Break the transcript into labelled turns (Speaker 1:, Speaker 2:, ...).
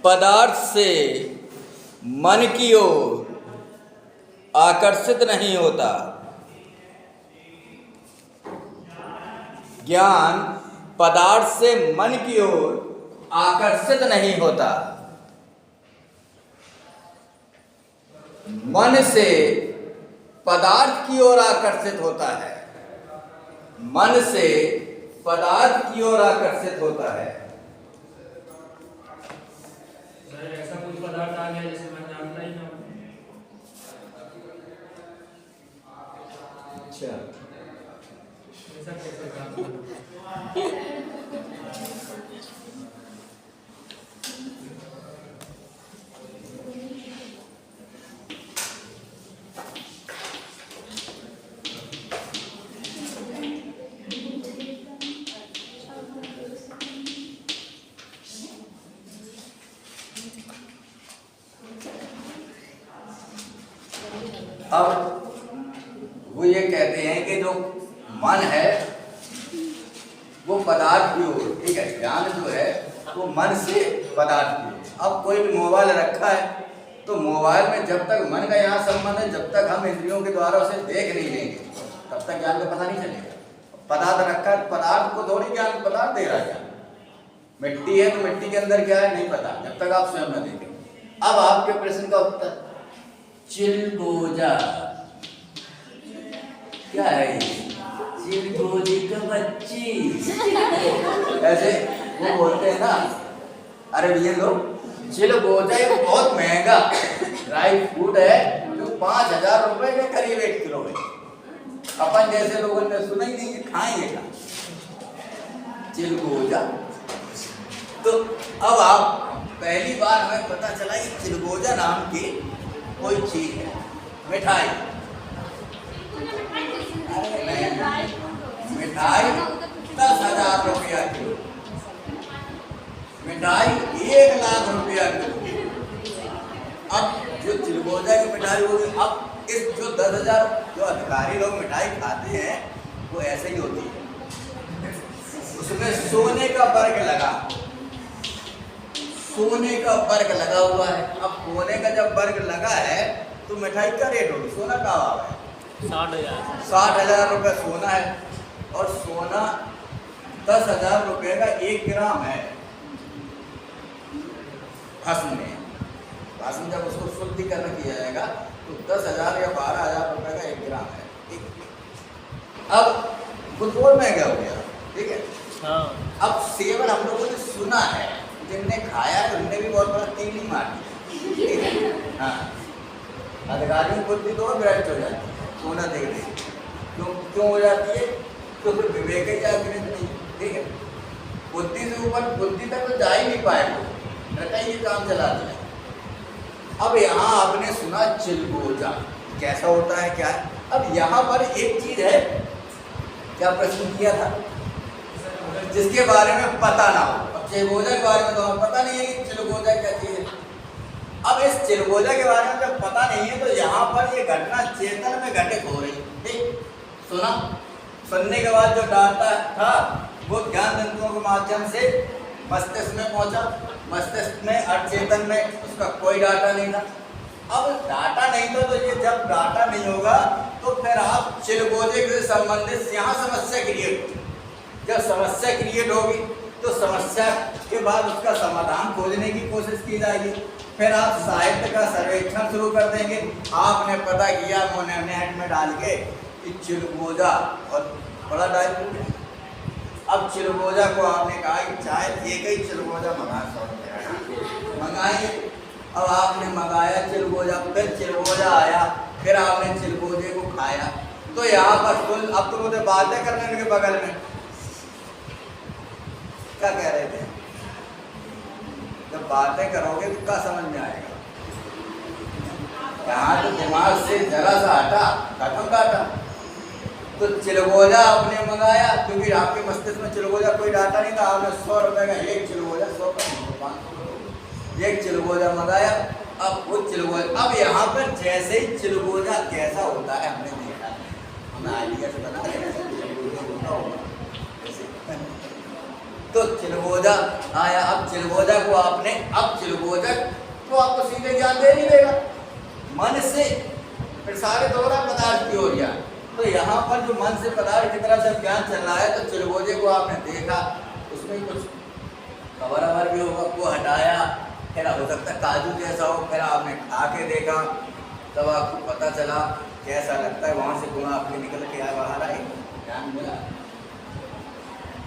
Speaker 1: पदार्थ से मन की ओर आकर्षित नहीं होता। ज्ञान पदार्थ से मन की ओर आकर्षित नहीं होता। मन से पदार्थ की ओर आकर्षित होता है। मन से पदार्थ की ओर आकर्षित होता है।
Speaker 2: ऐसा कुछ पदार्थ आ गया जिसे मैं जानता ही ना।
Speaker 1: अच्छा,
Speaker 2: ऐसा कैसे काम?
Speaker 1: अब वो ये कहते हैं कि जो मन है वो पदार्थ की ओर, ठीक है, ज्ञान जो है वो मन से पदार्थ की ओर। अब कोई भी मोबाइल रखा है तो मोबाइल में जब तक मन का यहाँ संबंध है, जब तक हम इंद्रियों के द्वारा उसे देख नहीं लेंगे तब तक ज्ञान का पता नहीं चलेगा। पदार्थ रखा है, पदार्थ को थोड़ी ज्ञान पदार्थ दे रहा है। ज्ञान मिट्टी है तो मिट्टी के अंदर क्या है नहीं पता जब तक आप स्वयं न देखें। अब आपके प्रश्न का उत्तर, चिलगोजा क्या है? चिलगोजे का बच्ची ऐसे वो बोलते हैं ना। अरे भैया लोग, चिलगोजा ये बहुत महंगा ड्राई फ्रूट है जो 5,000 रुपए के करीब 1 किलो है। अपन जैसे लोगों ने सुना ही नहीं कि खाएंगे क्या चिलगोजा। तो अब आप पहली बार हमें पता चला कि चिलगोजा नाम की कोई चीज है, मिठाई। मिठाई 10,000 रुपया किलो, मिठाई 1 लाख रुपया किलो। अब जो चिलगोजा की मिठाई होगी, अब इस जो 10,000 जो अधिकारी लोग मिठाई खाते हैं वो ऐसे ही होती है। उसमें सोने का वर्ग लगा, सोने का वर्ग लगा हुआ है। अब सोने का जब वर्ग लगा है तो मिठाई का रेट होगी। सोना का भाव है 60,000 रुपये सोना है, और सोना 10,000 रुपये का 1 ग्राम है। भस्म में भस्म जब उसको शुद्धिकरण किया जाएगा तो 10,000 या 12,000 रुपये का 1 ग्राम है। ठीक, अब फुटबॉल महंगा हो गया, ठीक है। हाँ। अब सेवन हम लोगों ने सुना है, जिनने खाया तो उनने भी बहुत बड़ा तीन ही मार दिया, ठीक है। हाँ, अधिकारियों की बुद्धि तो और भ्रष्ट हो जाती है सोना देखने। क्यों हो जाती है? तो फिर विवेक ही जागृत नहीं, ठीक है। बुद्धि से ऊपर बुद्धि तक तो जा ही नहीं पाएगा, रटा ही काम चला दिया। अब यहाँ आपने सुना चिलगोजा कैसा होता है, क्या है। अब यहाँ पर एक चीज है, क्या प्रश्न किया था, जिसके बारे में पता ना हो। अब चिलगोजा के बारे में तो हमें पता नहीं है कि चिलगोजा क्या चीज है। अब इस चिलगोजा के बारे में जब पता नहीं है तो यहाँ पर ये घटना चेतन में घटित हो रही, ठीक। सुना, सुनने के बाद जो डाटा था वो ज्ञान तंत्रों के माध्यम से मस्तिष्क में पहुंचा। मस्तिष्क में अचेतन में उसका कोई डाटा नहीं था। अब डाटा नहीं था तो ये जब डाटा नहीं होगा तो फिर आप चिलगोजे से संबंधित यहाँ समस्या क्रिएट होगी। जब समस्या क्रिएट होगी तो समस्या के बाद उसका समाधान खोजने की कोशिश की जाएगी। फिर आप साहित्य का सर्वेक्षण शुरू कर देंगे। आपने पता किया नेट में डाल के कि चिलगोजा और बड़ा डायल है। अब चिलगोजा को आपने कहा कि चाहे एक ही चिलगोजा मंगा 100 रुपये मंगाइए। अब आपने मंगाया चिलगोजा, फिर चिलगोजा आया, फिर आपने चिलगोजे को खाया। तो यहाँ पर कुल, अब तो मुझे बातें करने के बगल में क्या कह रहे थे, जब बातें करोगे तो क्या समझ में आएगा। यहाँ तो दिमाग से जरा सा हटा, खत्म काटा। तो चिलगोजा आपने मंगाया, क्योंकि आपके मस्तिष्क में चिलगोजा कोई डाटा नहीं था। आपने 100 रुपये का एक चिलगोजा, 100 का 500 एक चिलगोजा मंगाया। अब वो चिलगोजा, अब यहाँ पर जैसे ही चिलगोजा कैसा होता है हमने देखा है, हमें आइडिया से बता रहे हैं चिलगोजा होता होगा। तो चिलगोजा आया। अब चिलगोजा को आपने, अब चिलगोजा तो आपको सीधे ज्ञान दे नहीं देगा, मन से प्रसारित हो रहा पदार्थ की ओर ज्ञान। तो यहाँ पर जो मन से पदार्थ की तरफ जब ज्ञान चल रहा है तो चिलगोजे को आपने देखा, उसमें कुछ कवर अवर भी होगा, वो हटाया, फिर हो सकता है काजू जैसा हो, फिर आपने खा के देखा, तब आपको पता चला कैसा लगता है, वहाँ से गुण आपके निकल के आया, बाहर आए, ज्ञान मिला।